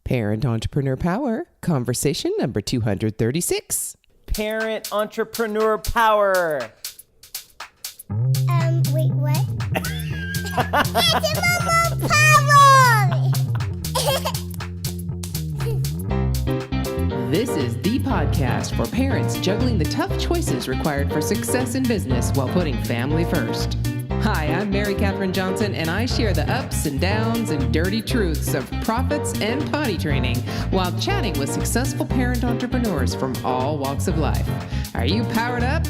Parent Entrepreneur Power, conversation number 236. Parent Entrepreneur Power. Wait, what? It's Mama Power! This is the podcast for parents juggling the tough choices required for success in business while putting family first. Hi, I'm Mary Catherine Johnson, and I share the ups and downs and dirty truths of profits and potty training while chatting with successful parent entrepreneurs from all walks of life. Are you powered up?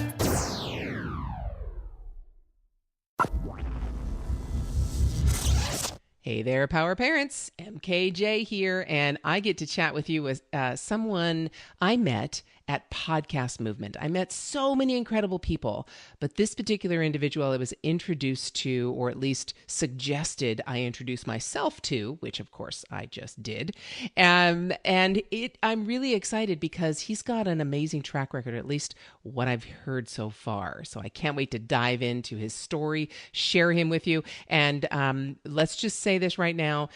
Hey there, Power Parents. MKJ here, and I get to chat with you with someone I met at Podcast Movement. I met so many incredible people, but this particular individual I was introduced to, or at least suggested I introduce myself to, which of course I just did. I'm really excited because he's got an amazing track record, at least what I've heard so far. So I can't wait to dive into his story, share him with you. And let's just say this right now.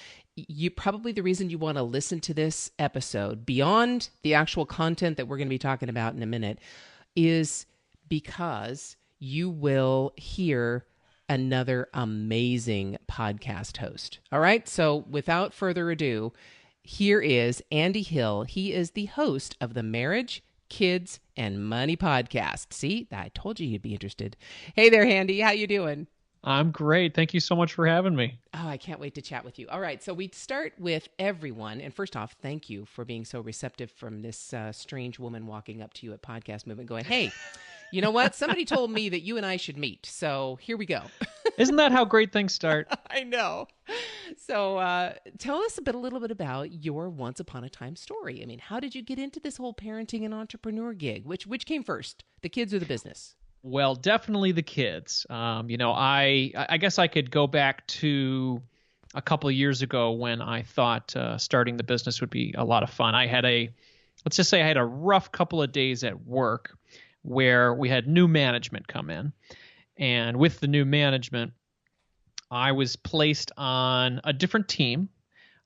The reason you want to listen to this episode beyond the actual content that we're going to be talking about in a minute is because you will hear another amazing podcast host. All right. So without further ado, here is Andy Hill. He is the host of the Marriage, Kids, and Money podcast. See, I told you you'd be interested. Hey there, Andy. How you doing? I'm great. Thank you so much for having me. Oh, I can't wait to chat with you. All right. So we start with everyone. And first off, thank you for being so receptive from this strange woman walking up to you at Podcast Movement going, hey, you know what? Somebody told me that you and I should meet. So here we go. Isn't that how great things start? I know. So tell us a little bit about your once upon a time story. I mean, how did you get into this whole parenting and entrepreneur gig? Which came first, the kids or the business? Well, definitely the kids. I guess I could go back to a couple of years ago when I thought starting the business would be a lot of fun. Let's just say I had a rough couple of days at work where we had new management come in. And with the new management, I was placed on a different team.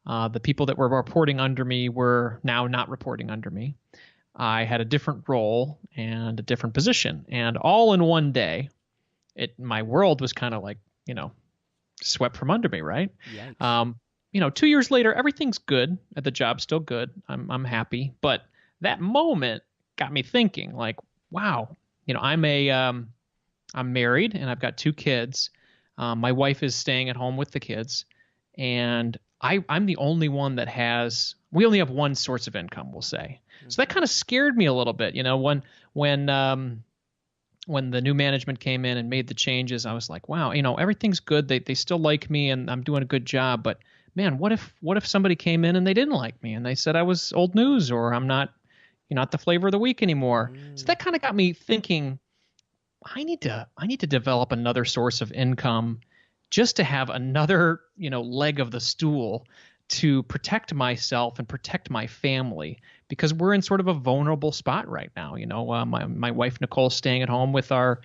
The people that were reporting under me were now not reporting under me. I had a different role and a different position, and all in one day, my world was kind of like, swept from under me, right? Yikes. 2 years later, everything's good. The job's still good. I'm happy, but that moment got me thinking, like, wow, I'm married and I've got two kids. My wife is staying at home with the kids, and I'm the only one we only have one source of income, we'll say. So that kind of scared me a little bit. When the new management came in and made the changes, I was like, wow, everything's good. They still like me and I'm doing a good job. But man, what if somebody came in and they didn't like me and they said I was old news or I'm not the flavor of the week anymore. So that kind of got me thinking, I need to develop another source of income just to have another, leg of the stool to protect myself and protect my family, because we're in sort of a vulnerable spot right now. My wife Nicole's staying at home with our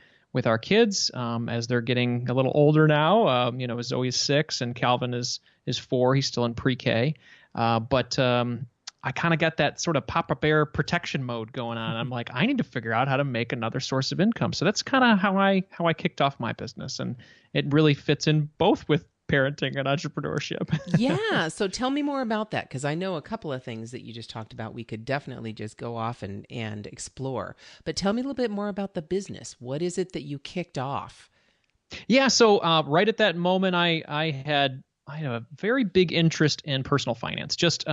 kids as they're getting a little older now. Zoe's 6 and Calvin is 4. He's still in pre-K. But I kind of got that sort of Papa Bear protection mode going on. I'm like, I need to figure out how to make another source of income. So that's kind of how I kicked off my business, and it really fits in both with parenting and entrepreneurship. Yeah. So tell me more about that, because I know a couple of things that you just talked about we could definitely just go off and explore. But tell me a little bit more about the business. What is it that you kicked off? Yeah. So right at that moment, I had a very big interest in personal finance, just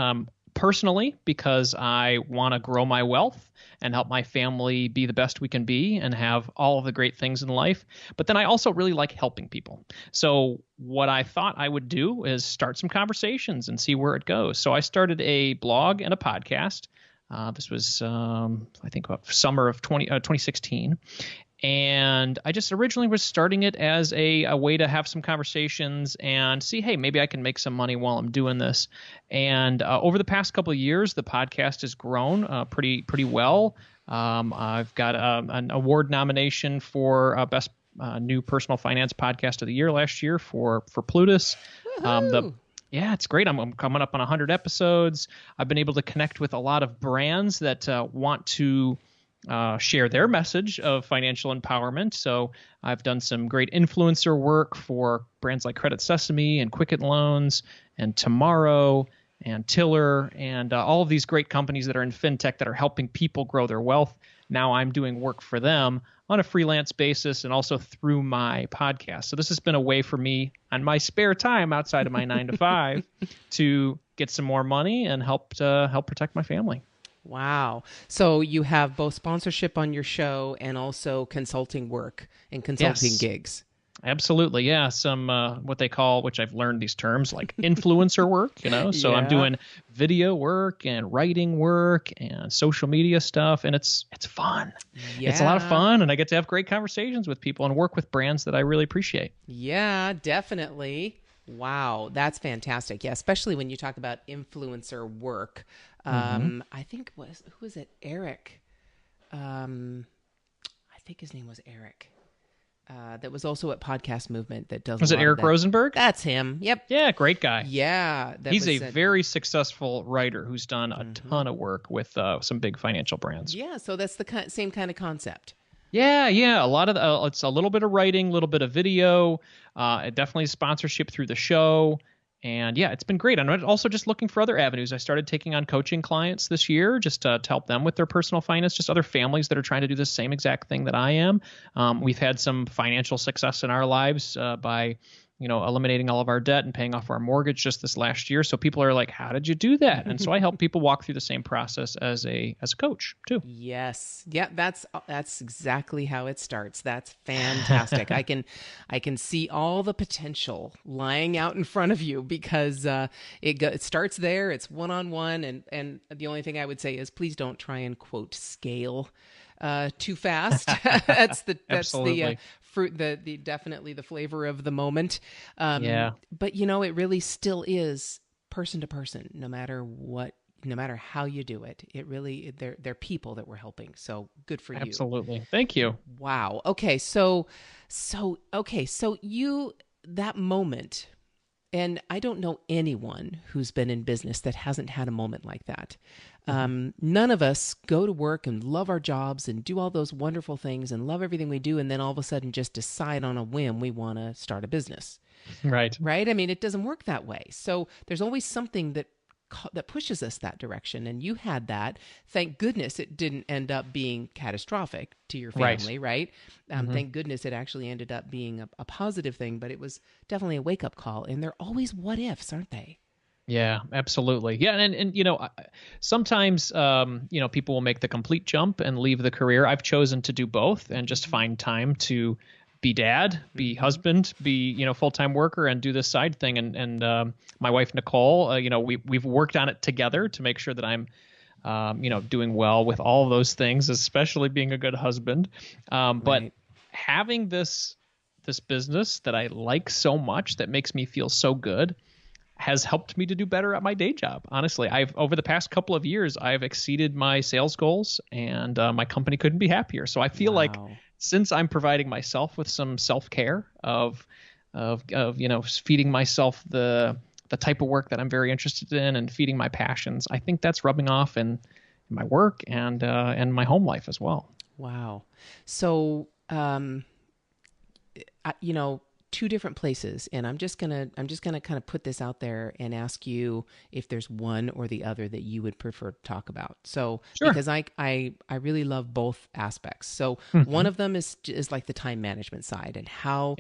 personally, because I want to grow my wealth and help my family be the best we can be and have all of the great things in life. But then I also really like helping people. So what I thought I would do is start some conversations and see where it goes. So I started a blog and a podcast. This was, I think, summer of 2016. And I just originally was starting it as a way to have some conversations and see, hey, maybe I can make some money while I'm doing this. And over the past couple of years, the podcast has grown pretty well. I've got an award nomination for Best New Personal Finance Podcast of the Year last year for Plutus. Yeah, it's great. I'm coming up on 100 episodes. I've been able to connect with a lot of brands that want to share their message of financial empowerment. So I've done some great influencer work for brands like Credit Sesame and Quicken Loans and Tomorrow and Tiller and all of these great companies that are in fintech that are helping people grow their wealth. Now I'm doing work for them on a freelance basis and also through my podcast. So this has been a way for me on my spare time outside of my 9 to 5 to get some more money and help protect my family. Wow. So you have both sponsorship on your show and also consulting work and consulting Yes. gigs. Absolutely. Yeah. Some, what they call, which I've learned these terms like influencer work, so I'm Yeah. doing video work and writing work and social media stuff. And it's fun. It's a lot of Yeah. fun. And I get to have great conversations with people and work with brands that I really appreciate. Yeah, definitely. Wow, that's fantastic. Yeah, especially when you talk about influencer work. I think who was it? Eric. I think his name was Eric. That was also at Podcast Movement. That does. Was a it lot Eric of that. Rosenberg? That's him. Yep. Yeah. Great guy. Yeah. That He's a was very successful writer who's done a ton of work with some big financial brands. Yeah. So that's the same kind of concept. Yeah, a lot of it's a little bit of writing, a little bit of video, definitely sponsorship through the show, and yeah, it's been great. I'm also just looking for other avenues. I started taking on coaching clients this year just to help them with their personal finance, just other families that are trying to do the same exact thing that I am. We've had some financial success in our lives by eliminating all of our debt and paying off our mortgage just this last year. So people are like, how did you do that? And so I help people walk through the same process as a coach too. Yes. Yeah, that's exactly how it starts. That's fantastic. I can see all the potential lying out in front of you because it starts there. It's one-on-one, and the only thing I would say is please don't try and quote scale too fast. that's the Absolutely. fruit, the definitely the flavor of the moment. Yeah. But it really still is person to person, no matter how you do it. It really, they're people that we're helping. So good for you. Absolutely. Thank you. Wow. Okay. So that moment, and I don't know anyone who's been in business that hasn't had a moment like that. None of us go to work and love our jobs and do all those wonderful things and love everything we do, and then all of a sudden just decide on a whim we want to start a business. Right. Right? I mean, it doesn't work that way. So there's always something that pushes us that direction, and you had that. Thank goodness it didn't end up being catastrophic to your family, right? Thank goodness it actually ended up being a positive thing, but it was definitely a wake-up call, and they're always what ifs, aren't they? Yeah, absolutely. Yeah, and sometimes people will make the complete jump and leave the career. I've chosen to do both and just find time to be dad, be husband, be full-time worker, and do this side thing. And my wife Nicole, we've worked on it together to make sure that I'm doing well with all of those things, especially being a good husband. But Right. having this business that I like so much, that makes me feel so good, has helped me to do better at my day job. Honestly, over the past couple of years, I've exceeded my sales goals, and my company couldn't be happier. So I feel like Wow. since I'm providing myself with some self-care of feeding myself the type of work that I'm very interested in and feeding my passions, I think that's rubbing off in my work and my home life as well. Wow. So, two different places, and I'm just gonna kind of put this out there and ask you if there's one or the other that you would prefer to talk about. So, Sure. because I really love both aspects. So, one of them is like the time management side and how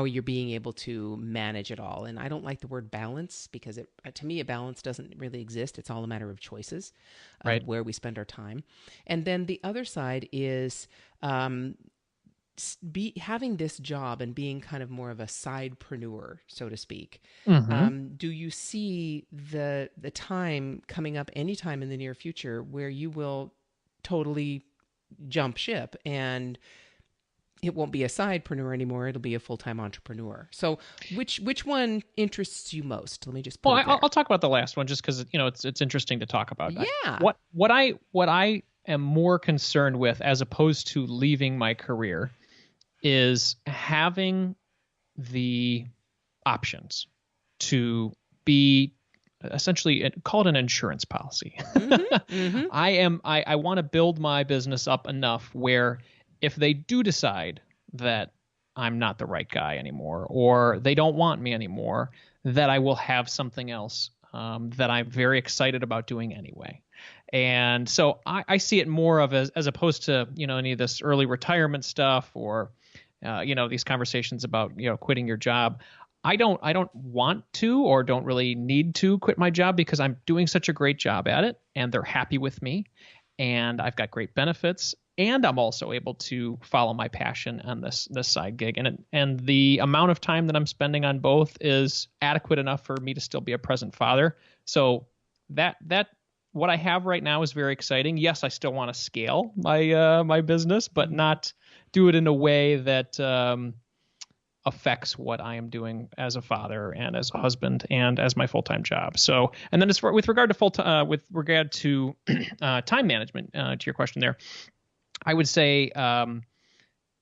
you're being able to manage it all. And I don't like the word balance because to me a balance doesn't really exist. It's all a matter of choices, of Right. where we spend our time. And then the other side is having this job and being kind of more of a sidepreneur, so to speak. Do you see the time coming up anytime in the near future where you will totally jump ship and it won't be a sidepreneur anymore? It'll be a full-time entrepreneur. So which one interests you most? Let me just put Well, it there. I'll talk about the last one just because it's interesting to talk about. Yeah. What I am more concerned with, as opposed to leaving my career, is having the options to be essentially call it an insurance policy. I want to build my business up enough where if they do decide that I'm not the right guy anymore, or they don't want me anymore, that I will have something else that I'm very excited about doing anyway. And so I see it more of as opposed to, any of this early retirement stuff or, these conversations about, quitting your job. I don't want to or don't really need to quit my job because I'm doing such a great job at it and they're happy with me and I've got great benefits and I'm also able to follow my passion on this side gig. And the amount of time that I'm spending on both is adequate enough for me to still be a present father. So that what I have right now is very exciting. Yes, I still want to scale my business, but not do it in a way that affects what I am doing as a father and as a husband and as my full-time job. So, and then with regard to time management, to your question there, I would say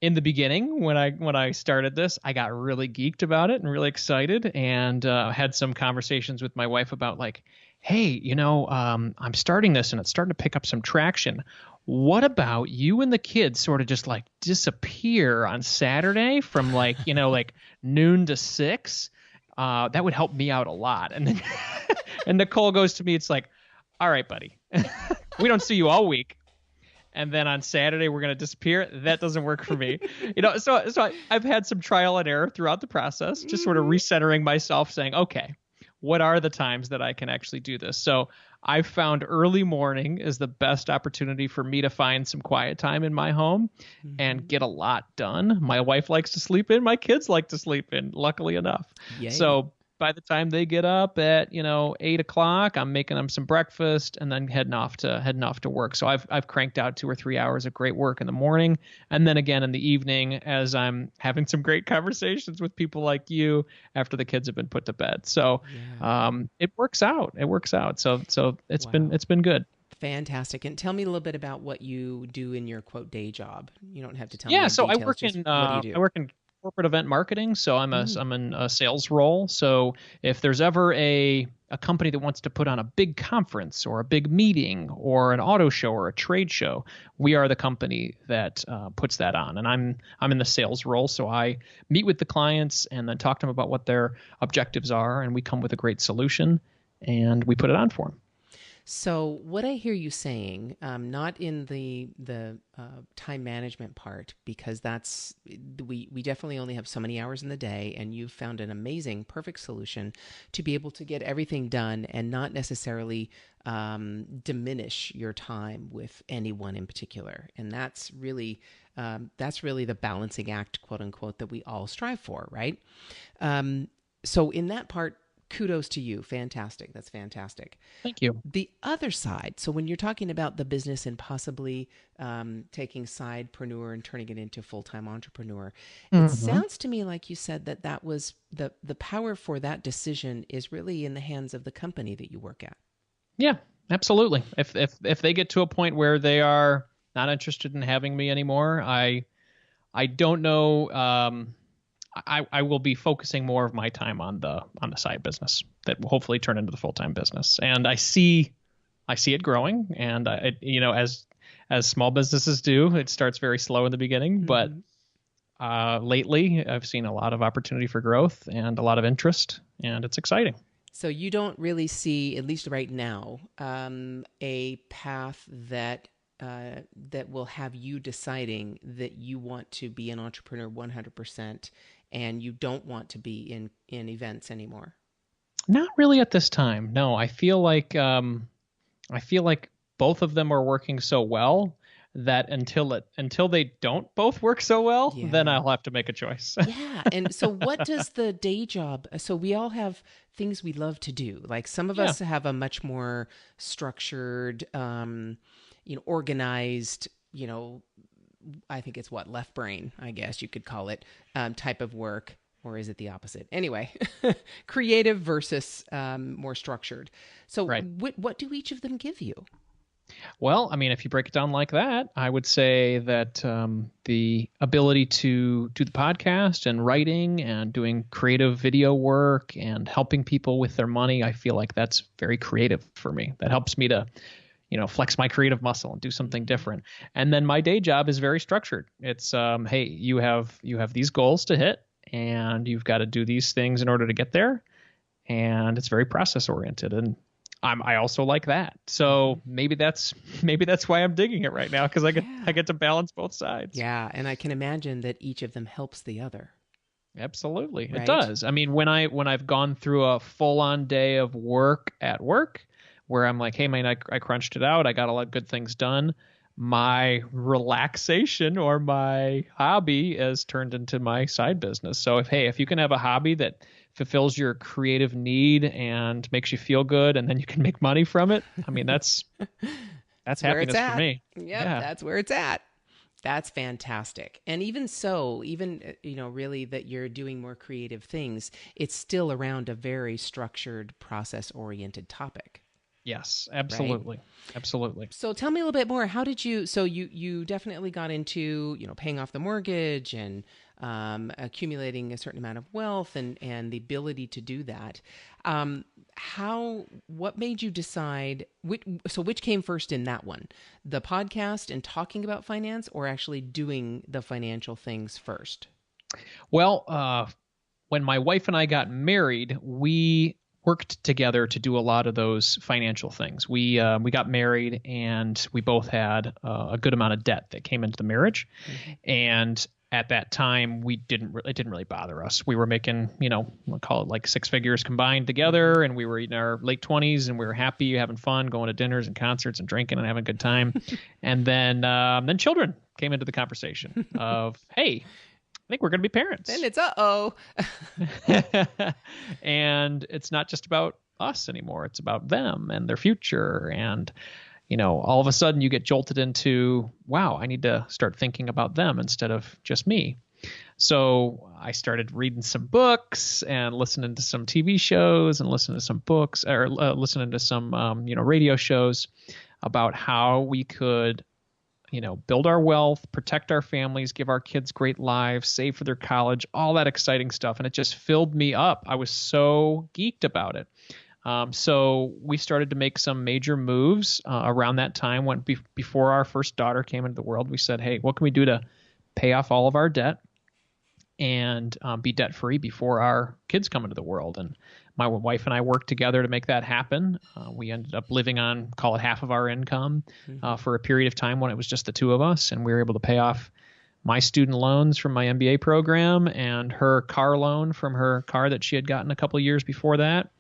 in the beginning when I started this, I got really geeked about it and really excited and had some conversations with my wife about like, hey, I'm starting this and it's starting to pick up some traction. What about you and the kids sort of just like disappear on Saturday from like noon to 6? That would help me out a lot. And then and Nicole goes to me, it's like, all right, buddy, we don't see you all week. And then on Saturday, we're going to disappear. That doesn't work for me. So I've had some trial and error throughout the process, just sort of recentering myself saying, okay, what are the times that I can actually do this? So I've found early morning is the best opportunity for me to find some quiet time in my home and get a lot done. My wife likes to sleep in. My kids like to sleep in, luckily enough. Yay. So by the time they get up at 8 o'clock, I'm making them some breakfast and then heading off to work. So I've cranked out 2 or 3 hours of great work in the morning, and then again in the evening as I'm having some great conversations with people like you after the kids have been put to bed. So it works out. So it's been good. Fantastic. And tell me a little bit about what you do in your quote day job. You don't have to tell me. Yeah, so details, I work just in what do you do? I work in corporate event marketing. So I'm in a sales role. So if there's ever a company that wants to put on a big conference or a big meeting or an auto show or a trade show, we are the company that puts that on. And I'm in the sales role. So I meet with the clients and then talk to them about what their objectives are. And we come with a great solution and we put it on for them. So what I hear you saying, not in the time management part, because we definitely only have so many hours in the day, and you've found an amazing, perfect solution to be able to get everything done and not necessarily diminish your time with anyone in particular. And that's really the balancing act, quote unquote, that we all strive for, right? So in that part, kudos to you. Fantastic. That's fantastic. Thank you. The other side, so when you're talking about the business and possibly taking sidepreneur and turning it into full-time entrepreneur, it sounds to me like you said that was the power for that decision is really in the hands of the company that you work at. Yeah, absolutely. If they get to a point where they are not interested in having me anymore, I don't know. I will be focusing more of my time on the side business that will hopefully turn into the full-time business. And I see it growing. And as small businesses do, it starts very slow in the beginning, but lately I've seen a lot of opportunity for growth and a lot of interest, and it's exciting. So you don't really see, at least right now, a path that will have you deciding that you want to be an entrepreneur 100% and you don't want to be in events anymore? Not really at this time. No, I feel like both of them are working so well that until they don't both work so well, then I'll have to make a choice. Yeah. And so what does the day job, so we all have things we love to do. Like some of us have a much more structured, organized, I think it's left brain, I guess you could call it, type of work, or is it the opposite? Anyway, creative versus more structured. So what do each of them give you? Well, I mean, if you break it down like that, I would say that the ability to do the podcast and writing and doing creative video work and helping people with their money, I feel like that's very creative for me. That helps me to, flex my creative muscle and do something different. And then my day job is very structured. It's, hey, you have these goals to hit, and you've got to do these things in order to get there. And it's very process oriented. And I also like that. So maybe that's why I'm digging it right now, because I get to balance both sides. Yeah, and I can imagine that each of them helps the other. Absolutely. Right? It does. I mean, when I've gone through a full-on day of work at work where I'm like, hey man, I crunched it out, I got a lot of good things done, my relaxation or my hobby has turned into my side business. So if you can have a hobby that fulfills your creative need and makes you feel good, and then you can make money from it, I mean, that's happiness for me. Yep, yeah, that's where it's at. That's fantastic. And even so, really that you're doing more creative things, it's still around a very structured, process-oriented topic. Yes, absolutely. Right? Absolutely. So tell me a little bit more. How did you definitely got into, paying off the mortgage and accumulating a certain amount of wealth and the ability to do that. What made you decide, which came first in that one, the podcast and talking about finance, or actually doing the financial things first? Well, when my wife and I got married, we worked together to do a lot of those financial things. We got married, and we both had a good amount of debt that came into the marriage. Mm-hmm. And at that time, it didn't really bother us. We were making, we'll call it like six figures combined together, and we were in our late 20s, and we were happy, having fun, going to dinners and concerts and drinking and having a good time. And then children came into the conversation of, hey, I think we're going to be parents. Then it's uh-oh. And it's not just about us anymore. It's about them and their future. And, all of a sudden you get jolted into, wow, I need to start thinking about them instead of just me. So I started reading some books and listening to some TV shows and listening to some books, or listening to some, radio shows about how we could build our wealth, protect our families, give our kids great lives, save for their college, all that exciting stuff. And it just filled me up. I was so geeked about it. So we started to make some major moves around that time before our first daughter came into the world. We said, hey, what can we do to pay off all of our debt and be debt free before our kids come into the world? And my wife and I worked together to make that happen. We ended up living on, call it half of our income for a period of time when it was just the two of us. And we were able to pay off my student loans from my MBA program and her car loan from her car that she had gotten a couple of years before that.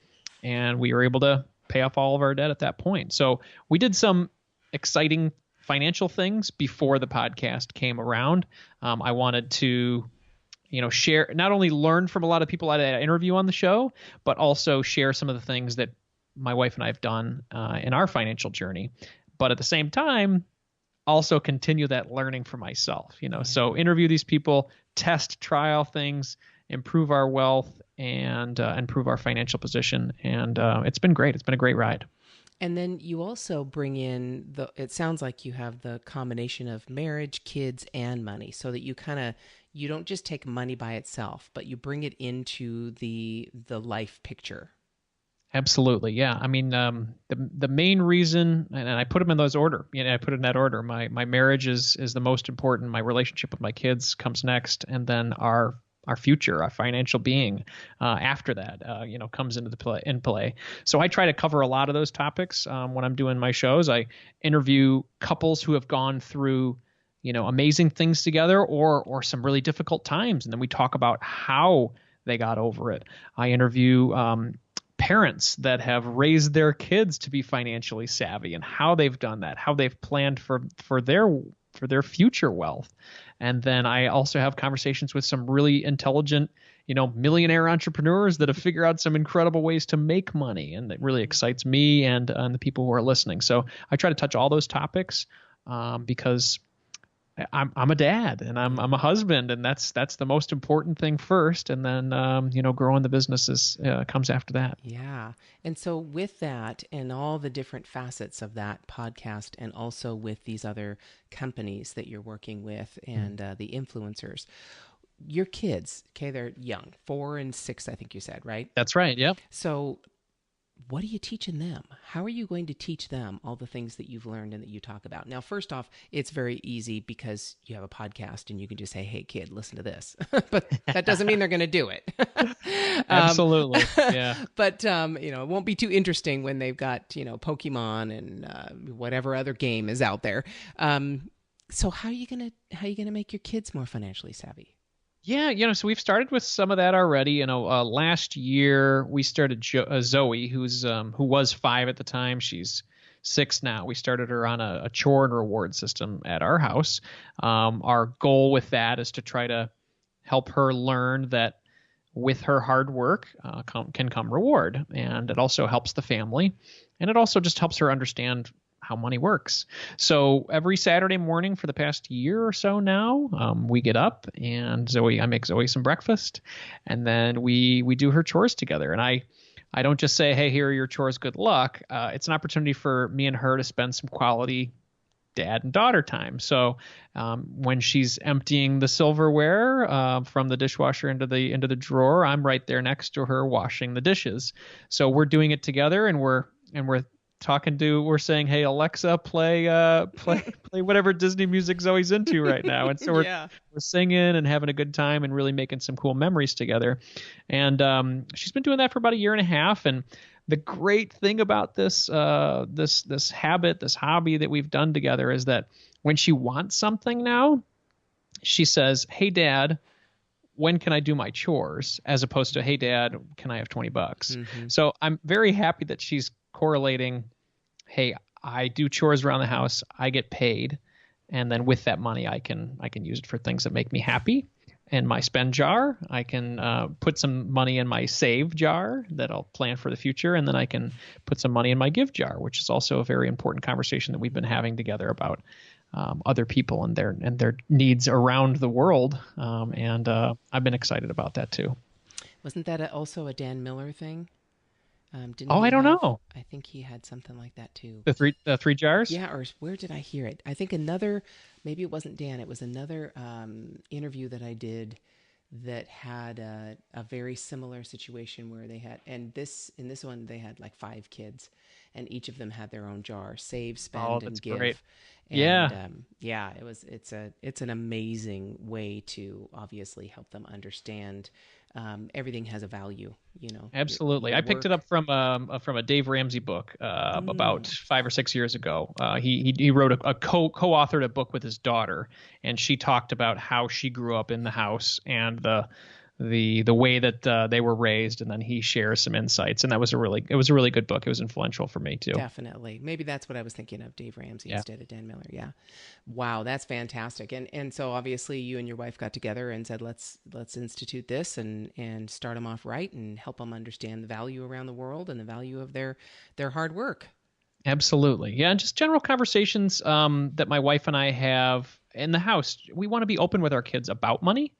And we were able to pay off all of our debt at that point. So we did some exciting financial things before the podcast came around. I wanted to share, not only learn from a lot of people that I interview on the show, but also share some of the things that my wife and I have done in our financial journey. But at the same time, also continue that learning for myself, So interview these people, test, trial things, improve our wealth, and improve our financial position. And it's been great. It's been a great ride. And then you also bring in it sounds like you have the combination of marriage, kids, and money, so that you don't just take money by itself, but you bring it into the life picture. Absolutely. Yeah. I mean, the main reason, and I put them in those order, I put it in that order. My marriage is the most important. My relationship with my kids comes next. And then our future, our financial being, after that, comes into play. So I try to cover a lot of those topics when I'm doing my shows. I interview couples who have gone through, amazing things together or some really difficult times, and then we talk about how they got over it. I interview parents that have raised their kids to be financially savvy and how they've done that, how they've planned for their future wealth. And then I also have conversations with some really intelligent, millionaire entrepreneurs that have figured out some incredible ways to make money. And that really excites me and the people who are listening. So I try to touch all those topics because I'm a dad and I'm a husband, and that's the most important thing first, and then growing the businesses comes after that. Yeah. And so with that and all the different facets of that podcast, and also with these other companies that you're working with and the influencers, your kids, okay, they're young, 4 and 6, I think you said, right? That's right. Yep. So what are you teaching them? How are you going to teach them all the things that you've learned and that you talk about? Now, first off, it's very easy because you have a podcast and you can just say, hey, kid, listen to this. But that doesn't mean they're going to do it. Absolutely. Yeah. But, it won't be too interesting when they've got, Pokemon and whatever other game is out there. So how are you going to make your kids more financially savvy? Yeah, so we've started with some of that already. Last year we started Zoe, who was 5 at the time. She's 6 now. We started her on a chore and reward system at our house. Our goal with that is to try to help her learn that with her hard work can come reward, and it also helps the family, and it also just helps her understand how money works. So every Saturday morning for the past year or so now, we get up and I make Zoe some breakfast, and then we do her chores together. And I don't just say, hey, here are your chores, good luck. It's an opportunity for me and her to spend some quality dad and daughter time. So when she's emptying the silverware from the dishwasher into the drawer, I'm right there next to her washing the dishes. So we're doing it together, and we're we're saying, hey, Alexa, play whatever Disney music Zoe's into right now. And so we're singing and having a good time and really making some cool memories together. And she's been doing that for about a year and a half. And the great thing about this habit, this hobby that we've done together, is that when she wants something now, she says, hey, Dad, when can I do my chores? As opposed to, hey, Dad, can I have $20? Mm-hmm. So I'm very happy that she's correlating, hey, I do chores around the house, I get paid, and then with that money I can use it for things that make me happy. In my spend jar, I can put some money in my save jar that I'll plan for the future, and then I can put some money in my give jar, which is also a very important conversation that we've been having together about other people and their needs around the world. And I've been excited about that too. Wasn't that also a Dan Miller thing? I don't know. I think he had something like that too. The three jars? Yeah, or where did I hear it? I think maybe it wasn't Dan. It was another interview that I did that had a very similar situation where they had, and in this one they had like 5 kids, and each of them had their own jar: save, spend, and give. Great. And, it's an amazing way to obviously help them understand everything has a value, Absolutely. I picked it up from a Dave Ramsey book about 5 or 6 years ago. He wrote a co-authored a book with his daughter, and she talked about how she grew up in the house and the way that they were raised, and then he shares some insights, and it was a really good book. It was influential for me too. Definitely. Maybe that's what I was thinking of, Dave Ramsey instead of Dan Miller. Yeah. Wow, that's fantastic. And so obviously you and your wife got together and said, let's institute this and start them off right and help them understand the value around the world and the value of their hard work. Absolutely. Yeah, and just general conversations that my wife and I have in the house. We want to be open with our kids about money.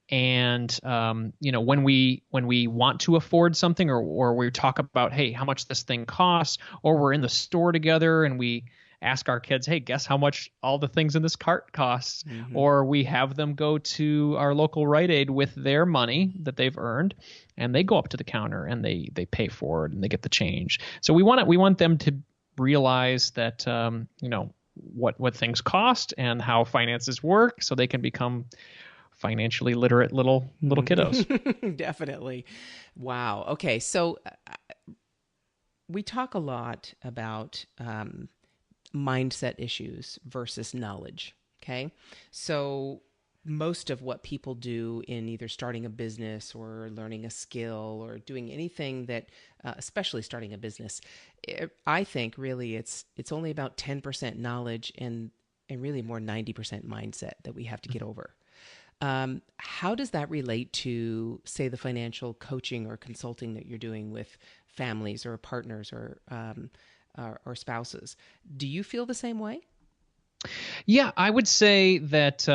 And, when we want to afford something or we talk about, hey, how much this thing costs, or we're in the store together and we ask our kids, hey, guess how much all the things in this cart costs, mm-hmm. or we have them go to our local Rite Aid with their money that they've earned, and they go up to the counter and they pay for it and they get the change. So we want them to realize that, what things cost and how finances work, so they can become financially literate little kiddos. Definitely. Wow. Okay. So we talk a lot about mindset issues versus knowledge. Okay. So most of what people do in either starting a business or learning a skill or doing anything that, especially starting a business, I think really it's only about 10% knowledge and really more 90% mindset that we have to get over. How does that relate to, say, the financial coaching or consulting that you're doing with families or partners or spouses? Do you feel the same way? Yeah, I would say that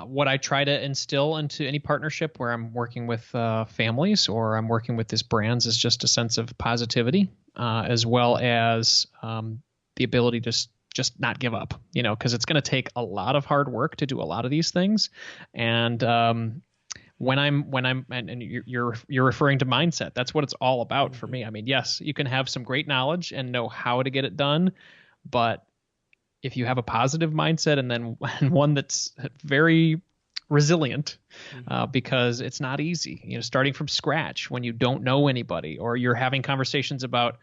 what I try to instill into any partnership where I'm working with families or I'm working with these brands is just a sense of positivity, as well as the ability to just not give up, because it's going to take a lot of hard work to do a lot of these things. And and you're referring to mindset. That's what it's all about for me. I mean, yes, you can have some great knowledge and know how to get it done, but if you have a positive mindset and one that's very resilient, because it's not easy, starting from scratch when you don't know anybody, or you're having conversations about,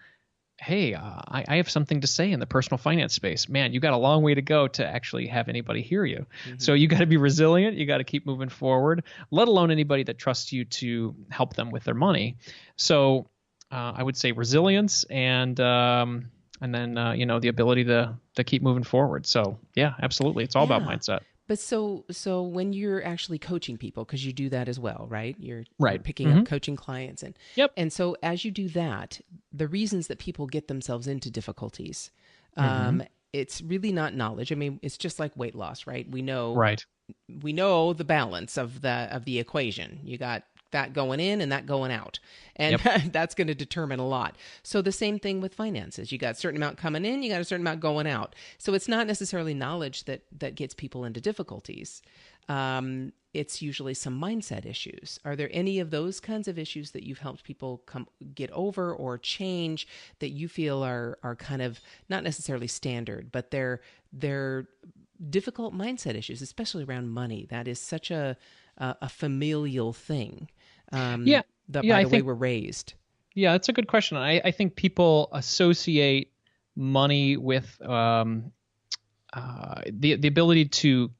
hey, I have something to say in the personal finance space. Man, you got a long way to go to actually have anybody hear you. So you got to be resilient. You got to keep moving forward, let alone anybody that trusts you to help them with their money. So I would say resilience and then the ability to keep moving forward. So yeah, absolutely. It's all about mindset. But so when you're actually coaching people, because you do that as well, right? You're Right. picking up coaching clients, and Yep. and so as you do that, the reasons that people get themselves into difficulties, it's really not knowledge. I mean, it's just like weight loss, right? We know Right. the balance of the equation. You got that going in and that going out, and that's going to determine a lot. So the same thing with finances. You got a certain amount coming in, you got a certain amount going out. So it's not necessarily knowledge that gets people into difficulties. It's usually some mindset issues. Are there any of those kinds of issues that you've helped people get over or change that you feel are kind of not necessarily standard, but they're difficult mindset issues, especially around money? That is such a familial thing. By the way we're raised. Yeah, that's a good question. I think people associate money with the ability to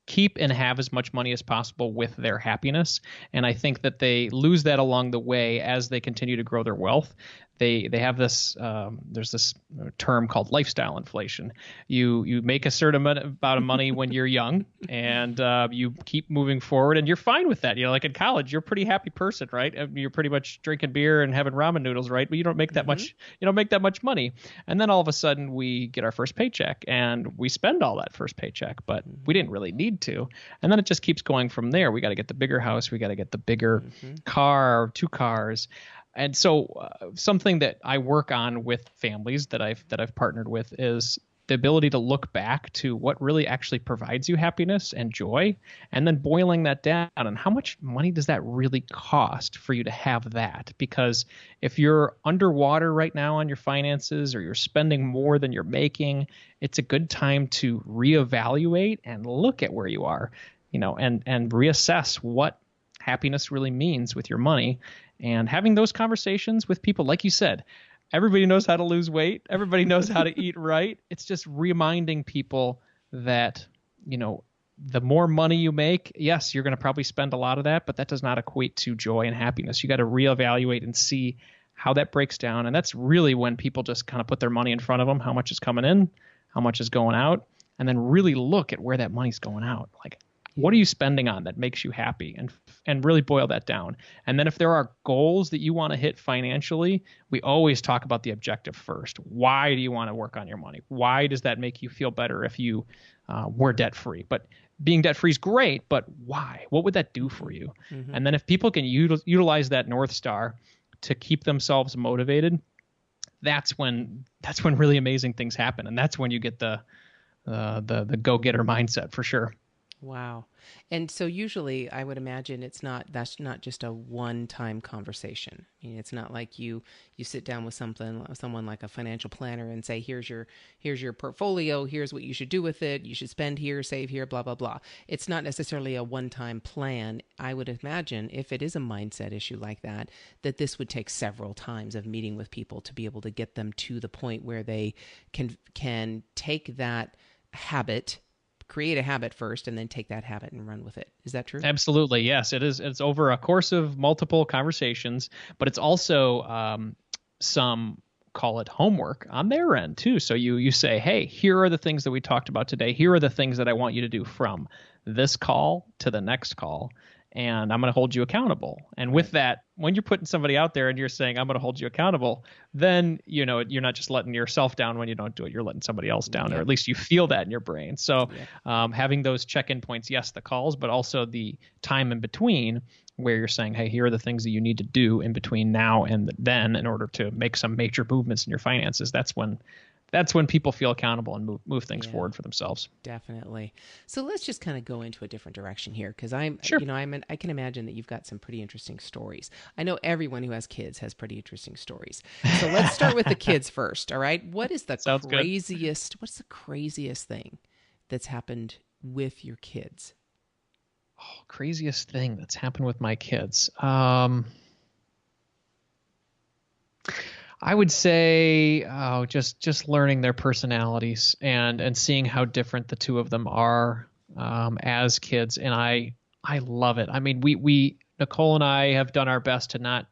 keep and have as much money as possible with their happiness. And I think that they lose that along the way as they continue to grow their wealth. They have this, there's this term called lifestyle inflation. You make a certain amount of money when you're young, and you keep moving forward, and you're fine with that. Like in college, you're a pretty happy person, right? You're pretty much drinking beer and having ramen noodles, right? But you don't make that much. You don't make that much money, and then all of a sudden we get our first paycheck, and we spend all that first paycheck, but we didn't really need to. And then it just keeps going from there. We got to get the bigger house, we got to get the bigger car, 2 cars. And so something that I work on with families that I've partnered with is the ability to look back to what really actually provides you happiness and joy, and then boiling that down and how much money does that really cost for you to have that? Because if you're underwater right now on your finances, or you're spending more than you're making, it's a good time to reevaluate and look at where you are, and reassess what happiness really means with your money. And having those conversations with people, like you said, everybody knows how to lose weight. Everybody knows how to eat right. It's just reminding people that, the more money you make, yes, you're going to probably spend a lot of that, but that does not equate to joy and happiness. You got to reevaluate and see how that breaks down. And that's really when people just kind of put their money in front of them, how much is coming in, how much is going out, and then really look at where that money's going out. Like, what are you spending on that makes you happy, and really boil that down. And then if there are goals that you want to hit financially, we always talk about the objective first. Why do you want to work on your money? Why does that make you feel better if you were debt free? But being debt free is great, but why? What would that do for you? And then if people can utilize that North Star to keep themselves motivated, that's when really amazing things happen. And that's when you get the go-getter mindset for sure. Wow. And so usually I would imagine that's not just a one-time conversation. I mean, it's not like you sit down with someone like a financial planner and say, here's your portfolio, here's what you should do with it, you should spend here, save here, blah, blah, blah. It's not necessarily a one-time plan. I would imagine if it is a mindset issue like that this would take several times of meeting with people to be able to get them to the point where they can take that habit, create a habit first, and then take that habit and run with it. Is that true? Absolutely. Yes, it is. It's over a course of multiple conversations, but it's also some call it homework on their end too. So you say, hey, here are the things that we talked about today. Here are the things that I want you to do from this call to the next call. and I'm going to hold you accountable. And with that, when you're putting somebody out there and you're saying, I'm going to hold you accountable, then, you're not just letting yourself down when you don't do it. You're letting somebody else down, or at least you feel that in your brain. So having those check-in points, yes, the calls, but also the time in between where you're saying, hey, here are the things that you need to do in between now and then in order to make some major movements in your finances. That's when people feel accountable and move things forward for themselves. Definitely. So let's just kind of go into a different direction here, because I can imagine that you've got some pretty interesting stories. I know everyone who has kids has pretty interesting stories. So let's start with the kids first. All right. What is the What's the craziest thing that's happened with your kids? Oh, craziest thing that's happened with my kids. I would say just learning their personalities and seeing how different the two of them are as kids, and I love it. I mean, we Nicole and I have done our best to not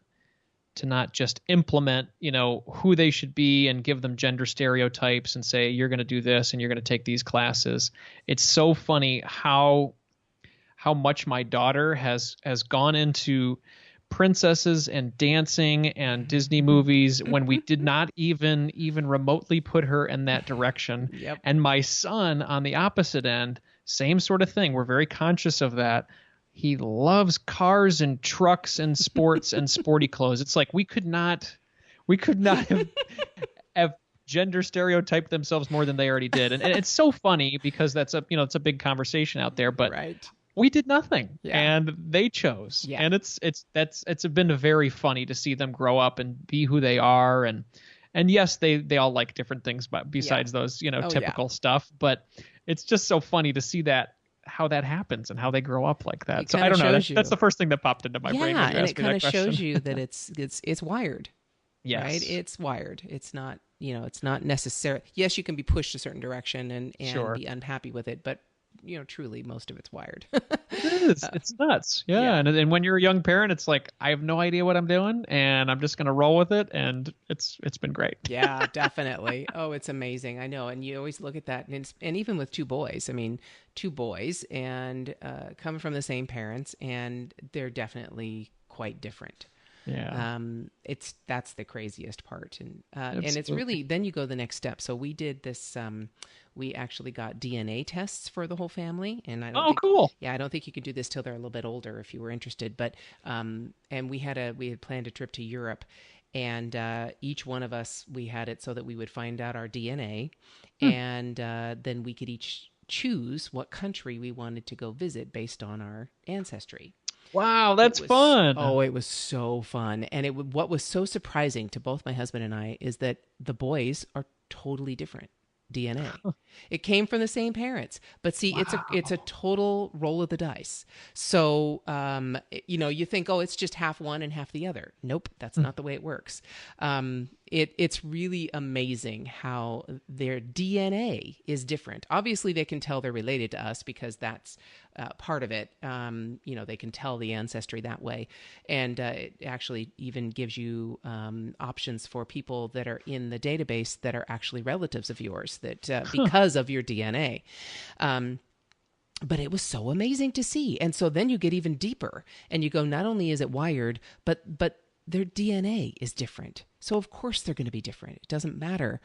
just implement who they should be and give them gender stereotypes and say you're going to do this and you're going to take these classes. It's so funny how much my daughter has gone into princesses and dancing and Disney movies when we did not even remotely put her in that direction. Yep. And my son on the opposite end, same sort of thing. We're very conscious of that. He loves cars and trucks and sports and sporty clothes. It's like we could not have gender stereotyped themselves more than they already did. And it's so funny because that's it's a big conversation out there, but right. We did nothing, and they chose. Yeah. And it's been very funny to see them grow up and be who they are, and yes, they all like different things, but besides those typical stuff. But it's just so funny to see how that happens and how they grow up like that. So I don't know. That's the first thing that popped into my brain. Yeah, and it kind of shows you that it's wired. Yes. Right? It's wired. It's not it's not necessary. Yes, you can be pushed a certain direction and be unhappy with it, but truly most of it's wired. It is. It's nuts. Yeah. And when you're a young parent, it's like, I have no idea what I'm doing and I'm just going to roll with it. And it's been great. Yeah, definitely. Oh, it's amazing. I know. And you always look at that. And even with two boys and come from the same parents, and they're definitely quite different. Yeah. That's the craziest part. And it's really, then you go the next step. So we did this, we actually got DNA tests for the whole family. And cool. Yeah. I don't think you can do this till they're a little bit older if you were interested, but, and we had planned a trip to Europe, and, each one of us, we had it so that we would find out our DNA, and, then we could each choose what country we wanted to go visit based on our ancestry. Wow, that's fun. Oh, it was so fun. And what was so surprising to both my husband and I is that the boys are totally different DNA. It came from the same parents, but see, it's a total roll of the dice. So, you think, oh, it's just half one and half the other. Nope, that's not the way it works. It's really amazing how their DNA is different. Obviously, they can tell they're related to us because that's part of it. They can tell the ancestry that way. And it actually even gives you options for people that are in the database that are actually relatives of yours that because of your DNA. But it was so amazing to see. And so then you get even deeper and you go, not only is it wired, but their DNA is different. So of course they're going to be different. It doesn't matter.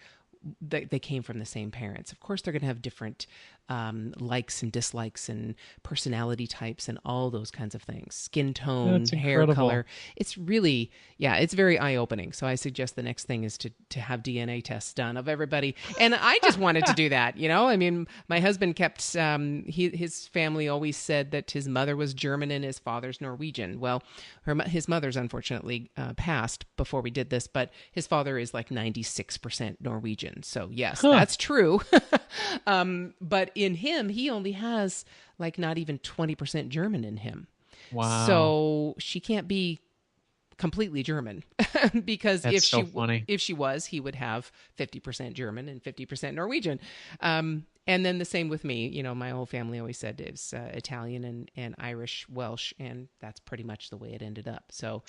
They came from the same parents. Of course, they're going to have different likes and dislikes and personality types and all those kinds of things. Skin tone, hair color. It's really, it's very eye-opening. So I suggest the next thing is to have DNA tests done of everybody. And I just wanted to do that, I mean, my husband kept, his family always said that his mother was German and his father's Norwegian. Well, his mother's unfortunately passed before we did this, but his father is like 96% Norwegian. So yes, that's true. But in him, he only has like not even 20% German in him. Wow. So she can't be completely German because that's if she was, he would have 50% German and 50% Norwegian. And then the same with me. My whole family always said it was Italian and Irish, Welsh, and that's pretty much the way it ended up. So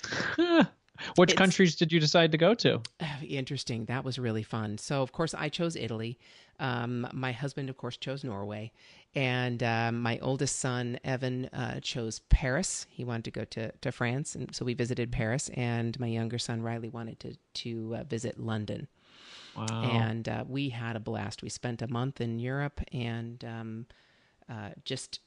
Which It's- countries did you decide to go to? Interesting. That was really fun. So, of course, I chose Italy. My husband, of course, chose Norway. And my oldest son, Evan, chose Paris. He wanted to go to France. And so we visited Paris. And my younger son, Riley, wanted to visit London. Wow. And we had a blast. We spent a month in Europe and just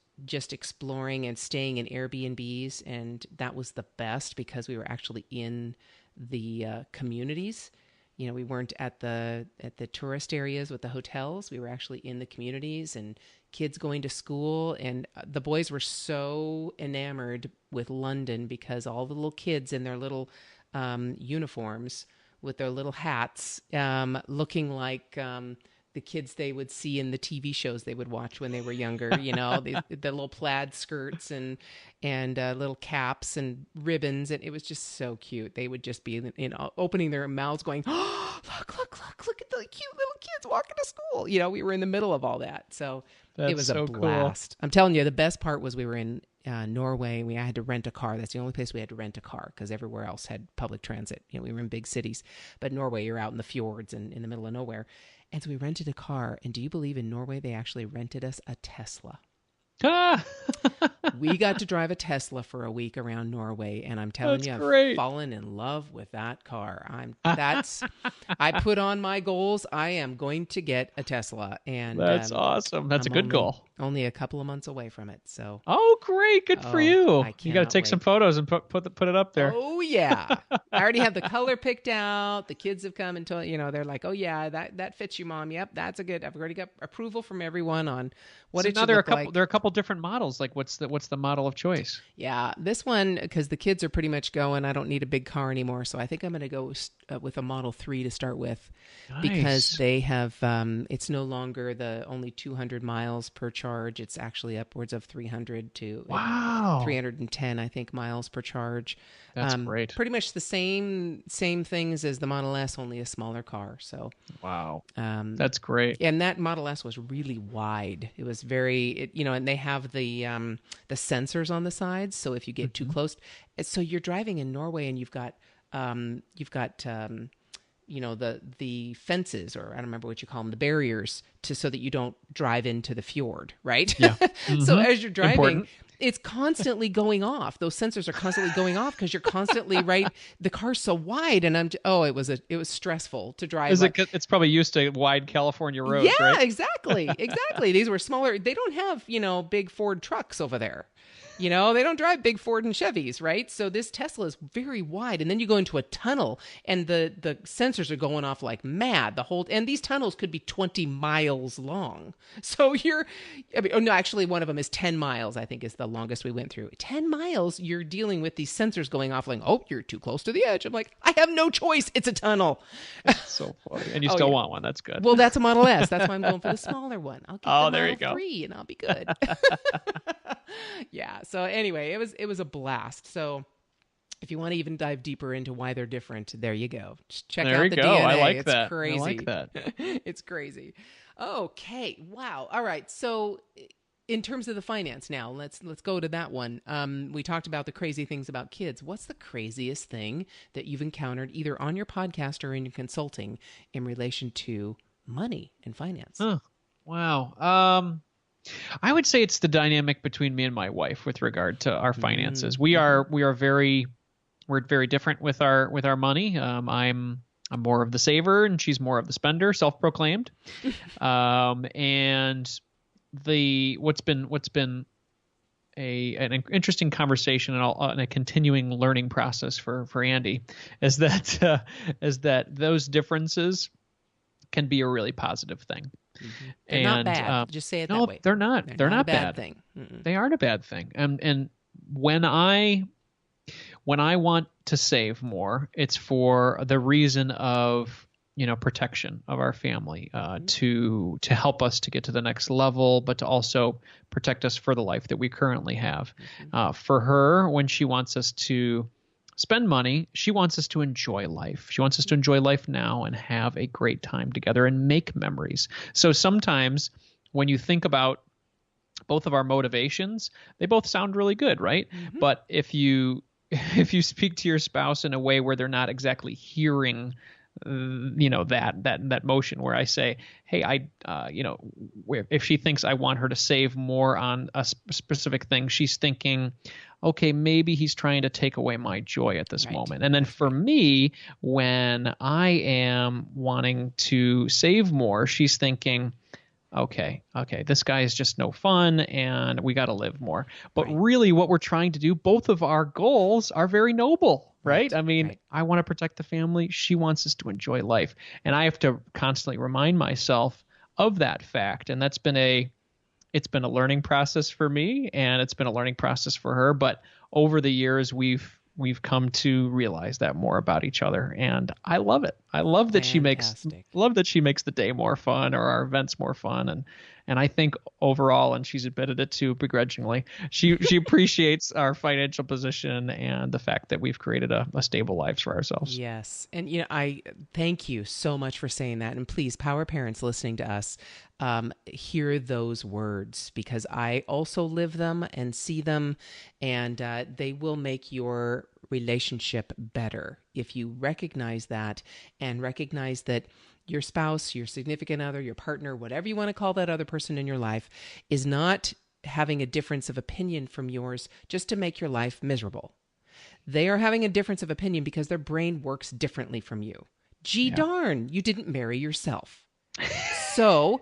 exploring and staying in Airbnbs. And that was the best because we were actually in the communities. You know, we weren't at the tourist areas with the hotels. We were actually in the communities and kids going to school. And the boys were so enamored with London because all the little kids in their little uniforms with their little hats, looking like the kids they would see in the TV shows they would watch when they were younger, you know, the little plaid skirts and little caps and ribbons. And it was just so cute. They would just be, you know, opening their mouths going, oh, look at the cute little kids walking to school. You know, we were in the middle of all that. So That's it was so a cool. blast. I'm telling you, the best part was we were in Norway. We had to rent a car. That's the only place we had to rent a car because everywhere else had public transit. You know, we were in big cities, but Norway, you're out in the fjords and in the middle of nowhere. And so we rented a car. And do you believe in Norway, they actually rented us a Tesla? Ah! We got to drive a Tesla for a week around Norway, and I'm telling That's you, great. I've fallen in love with that car. I put on my goals. I am going to get a Tesla, and That's awesome. That's I'm a good only- goal. Only a couple of months away from it, so. Oh, great. Good for Oh, you. I You got to cannot take some wait. photos and put it up there. Oh yeah, I already have the color picked out. The kids have come and told, you know, they're like, oh yeah, that fits you, Mom. Yep, that's a good. I've already got approval from everyone on what So it now should there are a look couple. like. There are a couple different models. Like what's the model of choice? Yeah, this one, because the kids are pretty much going, I don't need a big car anymore. So I think I'm going to go with a Model 3 to start with because Nice. they have, it's no longer the only 200 miles per charge. It's actually upwards of 300 to Wow. 310, I think, miles per charge. That's great. Pretty much the same things as the Model S, only a smaller car. So, Wow. um, That's great. and that Model S was really wide. It was very, you know, and they have the sensors on the sides. So if you get too close, so you're driving in Norway and you've got you know, the fences, or I don't remember what you call them, the barriers, so that you don't drive into the fjord, right? Yeah. So as you're driving, Important. it's constantly going off. Those sensors are constantly going off because you're constantly right. The car's so wide, and it was stressful to drive. Is like- it? It's probably used to wide California roads, yeah, right? exactly. These were smaller. They don't have, you know, big Ford trucks over there. You know, they don't drive big Ford and Chevys, right? So this Tesla is very wide, and then you go into a tunnel, and the sensors are going off like mad. And these tunnels could be 20 miles long. So actually, one of them is 10 miles. I think is the longest we went through. 10 miles. You're dealing with these sensors going off, like, oh, you're too close to the edge. I'm like, I have no choice. It's a tunnel. So funny. And you Oh, still yeah. want one. That's good. Well, that's a Model S. That's why I'm going for the smaller one. I'll get the there you Model go. 3 and I'll be good. Yeah. So anyway, it was a blast. So if you want to even dive deeper into why they're different, there you go. Just check There out you the go. DNA. I like It's that. I crazy. like that. It's crazy. Okay. Wow. All right. So in terms of the finance now, let's go to that one. We talked about the crazy things about kids. What's the craziest thing that you've encountered either on your podcast or in your consulting in relation to money and finance? Huh. Wow. I would say it's the dynamic between me and my wife with regard to our finances. We're very different with our money. I'm more of the saver and she's more of the spender, self-proclaimed. And what's been an interesting conversation and a continuing learning process for Andy is that those differences can be a really positive thing. They're not bad. Just say it no, that way. they're not. They're not a bad bad. thing. Mm-mm. They aren't a bad thing. And when I want to save more, it's for the reason of, you know, protection of our family, to help us to get to the next level, but to also protect us for the life that we currently have. For her, when she wants us to spend money, she wants us to enjoy life. She wants us to enjoy life now and have a great time together and make memories. So sometimes when you think about both of our motivations, they both sound really good, right? But if you if you speak to your spouse in a way where they're not exactly hearing that motion, where I say, hey, if she thinks I want her to save more on a specific thing, she's thinking, okay, maybe he's trying to take away my joy at this moment. And then for me, when I am wanting to save more, she's thinking, okay, this guy is just no fun and we got to live more. But really what we're trying to do, both of our goals are very noble, right? I mean, I want to protect the family. She wants us to enjoy life. And I have to constantly remind myself of that fact. And it's been a learning process for me, and it's been a learning process for her. But over the years, we've come to realize that more about each other, and I love it. I love that she makes the day more fun, or our events more fun, and I think overall, and she's admitted it too begrudgingly, she appreciates our financial position and the fact that we've created a stable life for ourselves. Yes. And, I thank you so much for saying that. And please, power parents listening to us, hear those words, because I also live them and see them, and they will make your relationship better if you recognize that, and recognize that your spouse, your significant other, your partner, whatever you want to call that other person in your life, is not having a difference of opinion from yours just to make your life miserable. They are having a difference of opinion because their brain works differently from you. Gee darn, you didn't marry yourself. So,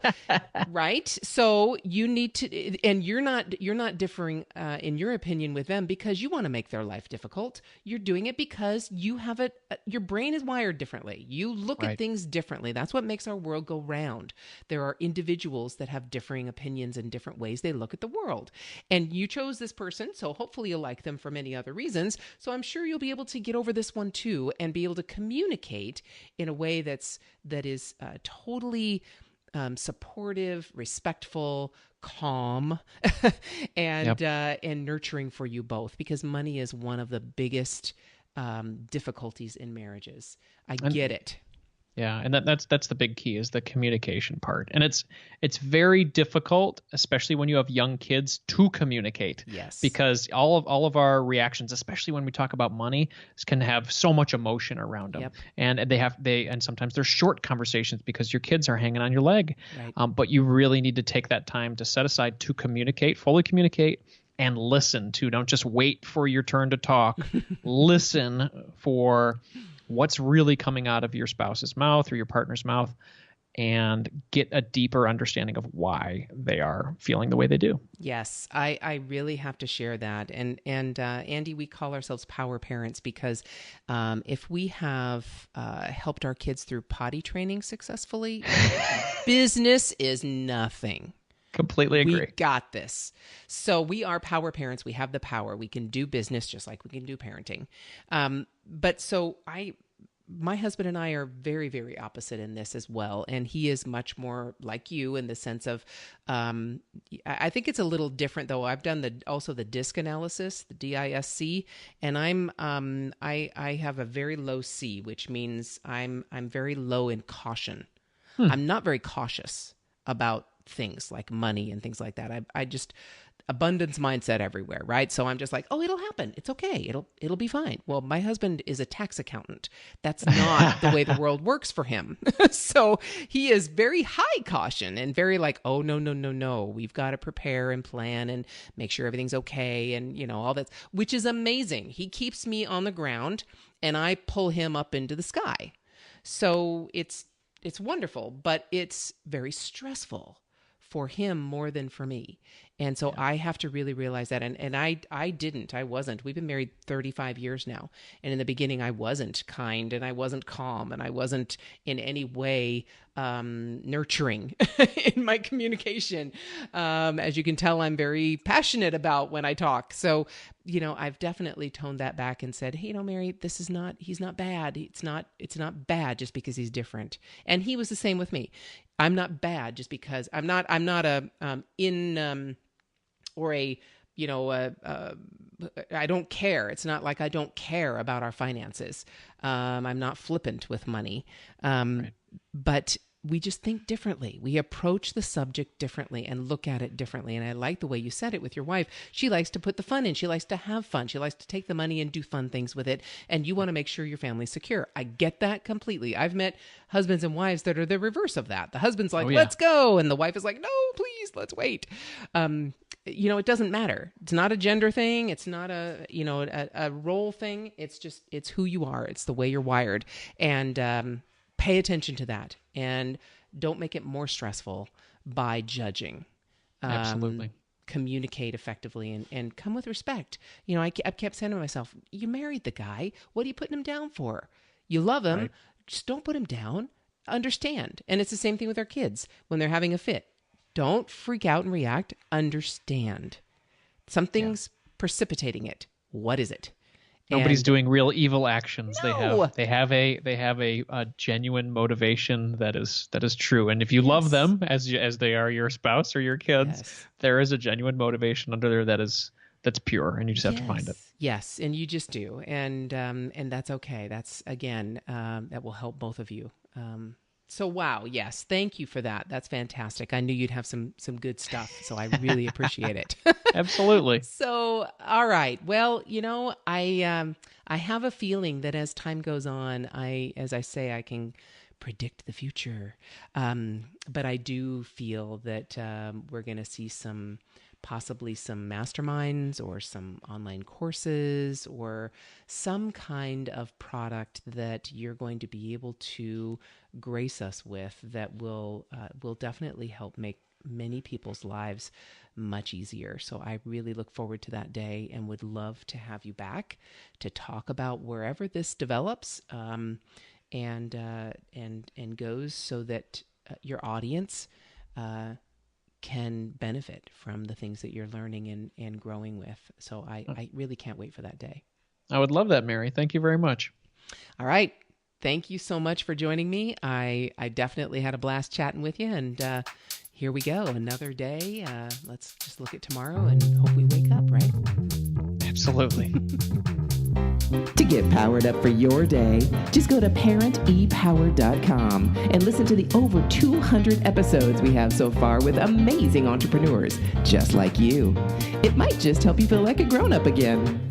right? So you need to, and you're not differing in your opinion with them because you want to make their life difficult. You're doing it because you have your brain is wired differently. You look at things differently. That's what makes our world go round. There are individuals that have differing opinions and different ways they look at the world. And you chose this person, so hopefully you'll like them for many other reasons. So I'm sure you'll be able to get over this one too, and be able to communicate in a way that is totally supportive, respectful, calm, and nurturing for you both, because money is one of the biggest difficulties in marriages. I get it. Yeah, and that's the big key, is the communication part. And it's very difficult, especially when you have young kids, to communicate. Yes. Because all of our reactions, especially when we talk about money, can have so much emotion around them. Yep. And sometimes they're short conversations because your kids are hanging on your leg. Right. But you really need to take that time to set aside to communicate, fully communicate, and listen too. Don't just wait for your turn to talk. Listen for what's really coming out of your spouse's mouth or your partner's mouth, and get a deeper understanding of why they are feeling the way they do. Yes, I really have to share that. And Andy, we call ourselves power parents because if we have helped our kids through potty training successfully, business is nothing. Completely agree. We got this. So we are power parents. We have the power. We can do business just like we can do parenting. But so my husband and I are very, very opposite in this as well. And he is much more like you in the sense of, I think it's a little different though. I've done also the DISC analysis, the DISC, and I have a very low C, which means I'm very low in caution. I'm not very cautious about things like money and things like that. I just abundance mindset everywhere, right? So I'm just like, oh, it'll happen. It's okay. It'll be fine. Well, my husband is a tax accountant. That's not the way the world works for him. So he is very high caution and very like, oh, no. We've got to prepare and plan and make sure everything's okay. And all that, which is amazing. He keeps me on the ground and I pull him up into the sky. So it's wonderful, but it's very stressful for him more than for me. And so I have to really realize that. And I wasn't. We've been married 35 years now. And in the beginning, I wasn't kind and I wasn't calm and I wasn't in any way nurturing in my communication. As you can tell, I'm very passionate about when I talk. So, I've definitely toned that back and said, hey, Mary, he's not bad. It's not bad just because he's different. And he was the same with me. I'm not bad just because I'm not I don't care. It's not like I don't care about our finances. I'm not flippant with money. Right. But we just think differently. We approach the subject differently and look at it differently. And I like the way you said it with your wife. She likes to put the fun in. She likes to have fun. She likes to take the money and do fun things with it. And you want to make sure your family's secure. I get that completely. I've met husbands and wives that are the reverse of that. The husband's like, let's go. And the wife is like, no, please, let's wait. It doesn't matter. It's not a gender thing. It's not a role thing. It's who you are. It's the way you're wired. And pay attention to that. And don't make it more stressful by judging. Absolutely. Communicate effectively and come with respect. I kept saying to myself, you married the guy. What are you putting him down for? You love him. Right. Just don't put him down. Understand. And it's the same thing with our kids when they're having a fit. Don't freak out and react. Understand. Something's precipitating it. What is it? Nobody's doing real evil actions. No. They have a genuine motivation that is true. And if you love them as they are your spouse or your kids, there is a genuine motivation under there that's pure, and you just have to find it. Yes, and you just do, and that's okay. That's again that will help both of you. So wow, yes, thank you for that. That's fantastic. I knew you'd have some good stuff, so I really appreciate it. Absolutely. So all right, well, I have a feeling that as time goes on, as I say, I can predict the future, but I do feel that we're going to see possibly some masterminds or some online courses or some kind of product that you're going to be able to grace us with that will definitely help make many people's lives much easier. So I really look forward to that day and would love to have you back to talk about wherever this develops and goes, so that your audience can benefit from the things that you're learning and growing with. So I really can't wait for that day. I would love that, Mary. Thank you very much. All right. Thank you so much for joining me. I definitely had a blast chatting with you. And here we go. Another day. Let's just look at tomorrow and hope we wake up, right? Absolutely. To get powered up for your day, just go to parentepower.com and listen to the over 200 episodes we have so far with amazing entrepreneurs just like you. It might just help you feel like a grown-up again.